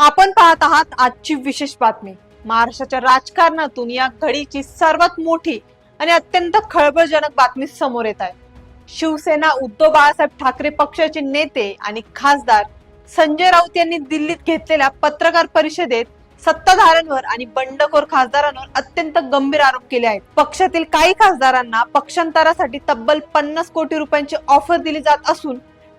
आपण पाहत आहात आजची विशेष बातमी. महाराष्ट्राच्या राजकारणातून या घडीची सर्वात मोठी आणि अत्यंत खळबळजनक बातमी समोर येत आहे. शिवसेना उद्धव बाळासाहेब ठाकरे पक्षाचे नेते आणि खासदार संजय राऊत यांनी दिल्लीत घेतलेल्या पत्रकार परिषदेत सत्ताधाऱ्यांवर आणि बंडखोर खासदारांवर अत्यंत गंभीर आरोप केले आहेत. पक्षातील काही खासदारांना पक्षांतरासाठी तब्बल 50 कोटी रुपयांची ऑफर दिली जात असून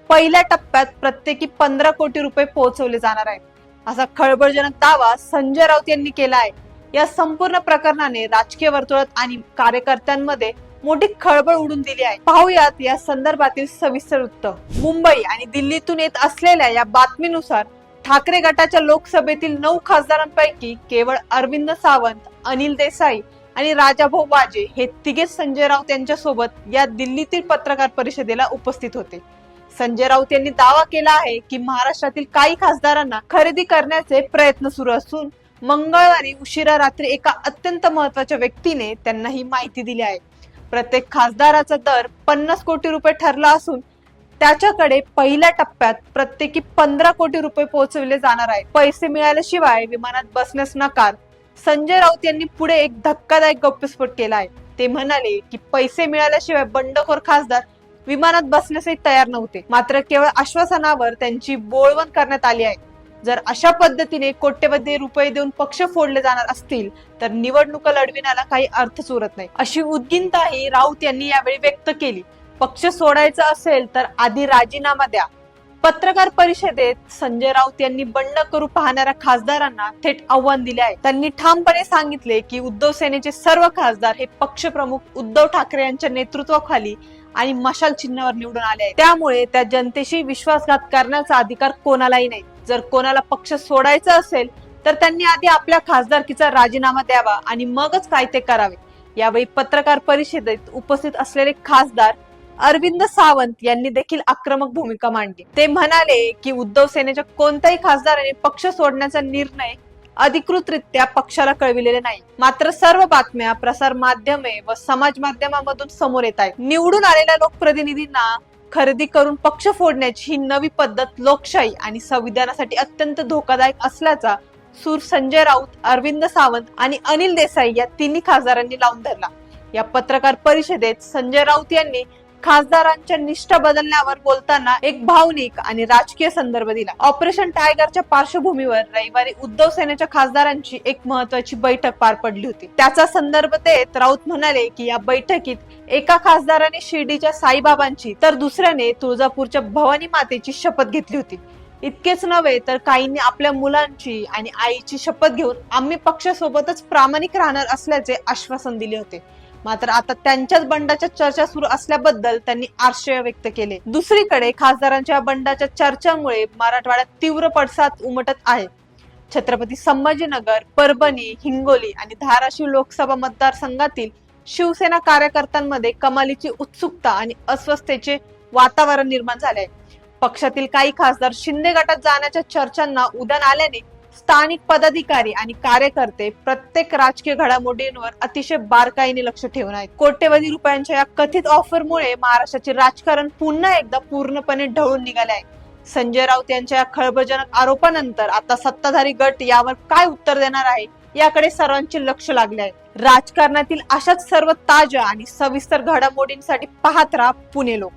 पहिल्या टप्प्यात प्रत्येकी 15 कोटी रुपये पोहोचवले जाणार आहेत, असा खळबळजनक दावा संजय राऊत यांनी केला आहे. या संपूर्ण प्रकरणाने राजकीय वर्तुळात आणि कार्यकर्त्यांमध्ये मोठी खळबळ उडून दिली आहे. पाहूयात या संदर्भातील सविस्तर वृत्त. मुंबई आणि दिल्लीतून येत असलेल्या या बातमीनुसार ठाकरे गटाच्या लोकसभेतील 9 खासदारांपैकी केवळ अरविंद सावंत, अनिल देसाई आणि राजाभाऊ वाजे हे तिघेच संजय राऊत यांच्यासोबत या दिल्लीतील पत्रकार परिषदेला उपस्थित होते. संजय राऊत यांनी दावा केला आहे की महाराष्ट्रातील काही खासदारांना खरेदी करण्याचे प्रयत्न सुरू असून मंगळवारी उशिरा रात्री एका अत्यंत महत्त्वाच्या व्यक्तीने त्यांना ही माहिती दिली आहे. प्रत्येक खासदाराचा दर 50 कोटी रुपये ठरला असून त्याच्याकडे पहिल्या टप्प्यात प्रत्येकी 15 कोटी रुपये पोहोचवले जाणार आहे. पैसे मिळाल्याशिवाय विमानात बसण्यास नकार. संजय राऊत यांनी पुढे एक धक्कादायक गौप्यस्फोट केला आहे. ते म्हणाले की पैसे मिळाल्याशिवाय बंडखोर खासदार विमानात बसण्यासही तयार नव्हते, मात्र केवळ आश्वासनावर त्यांची बोळवण करण्यात आली आहे. जर अशा पद्धतीने कोट्यवधी रुपये देऊन पक्ष फोडले जाणार असतील तर निवडणुका लढविण्याला काही अर्थच उरत नाही, अशी उद्गिंताही राऊत यांनी यावेळी व्यक्त केली. पक्ष सोडायचा असेल तर आधी राजीनामा द्या. पत्रकार परिषदेत संजय राऊत यांनी बंड करू पाहणाऱ्या खासदारांना थेट आव्हान दिले आहे. त्यांनी ठामपणे सांगितले की उद्धव सेनेचे सर्व खासदार हे पक्षप्रमुख उद्धव ठाकरे यांच्या नेतृत्वाखाली आणि मशाल चिन्हावर निवडून आले आहेत. त्यामुळे त्या जनतेशी विश्वासघात करण्याचा अधिकार कोणालाही नाही. जर कोणाला पक्ष सोडायचा असेल तर त्यांनी आधी आपल्या खासदारकीचा राजीनामा द्यावा आणि मगच काय ते करावे. यावेळी पत्रकार परिषदेत उपस्थित असलेले खासदार अरविंद सावंत यांनी देखील आक्रमक भूमिका मांडली. ते म्हणाले की उद्धव सेनेच्या कोणत्याही खासदाराने पक्ष सोडण्याचा निर्णय अधिकृतरित्या पक्षाला कळविलेले नाही, मात्र सर्व बातम्या प्रसार माध्यमे व समाज माध्यमांमधून समोर येत आहेत. निवडून आलेल्या लोकप्रतिनिधींना खरेदी करून पक्ष फोडण्याची ही नवी पद्धत लोकशाही आणि संविधानासाठी अत्यंत धोकादायक असल्याचा सूर संजय राऊत, अरविंद सावंत आणि अनिल देसाई या तिन्ही खासदारांनी लावून धरला. या पत्रकार परिषदेत संजय राऊत यांनी खासदारांच्या निष्ठा बदलण्यावर बोलताना एक भावनिक आणि राजकीय संदर्भ दिला. ऑपरेशन टायगरच्या पार्श्वभूमीवर रविवारी उद्धव सेनेच्या खासदारांची एक महत्त्वाची बैठक पार पडली होती. त्याचा संदर्भ देत राऊत म्हणाले की या बैठकीत एका खासदाराने शिर्डीच्या साईबाबांची तर दुसऱ्याने तुळजापूरच्या भवानी मातेची शपथ घेतली होती. इतकेच नव्हे तर काहींनी आपल्या मुलांची आणि आईची शपथ घेऊन आम्ही पक्षासोबतच प्रामाणिक राहणार असल्याचे आश्वासन दिले होते. मात्र आता त्यांच्याच बंडाच्या चर्चा सुरू असल्याबद्दल त्यांनी आश्चर्य व्यक्त केले. दुसरीकडे खासदारांच्या बंडाच्या चर्चांमुळे मराठवाड्यात तीव्र पडसाद उमटत आहे. छत्रपती संभाजीनगर, परभणी, हिंगोली आणि धाराशिव लोकसभा मतदारसंघातील शिवसेना कार्यकर्त्यांमध्ये कमालीची उत्सुकता आणि अस्वस्थतेचे वातावरण निर्माण झाले आहे. पक्षातील काही खासदार शिंदे गटात जाण्याच्या चर्चांना उधाण आल्याने स्थानिक पदाधिकारी आणि कार्यकर्ते प्रत्येक राजकीय घडामोडींवर अतिशय बारकाईने लक्ष ठेवून आहेत. कोट्यवधी रुपयांच्या या कथित ऑफरमुळे महाराष्ट्राचे राजकारण पुन्हा एकदा पूर्णपणे ढवळून निघाले आहे. संजय राऊत यांच्या खळबळजनक आरोपानंतर आता सत्ताधारी गट यावर काय उत्तर देणार आहे याकडे सर्वांचे लक्ष लागले आहे. राजकारणातील अशाच सर्व ताज्या आणि सविस्तर घडामोडींसाठी पाहत राहा पुणे लोक.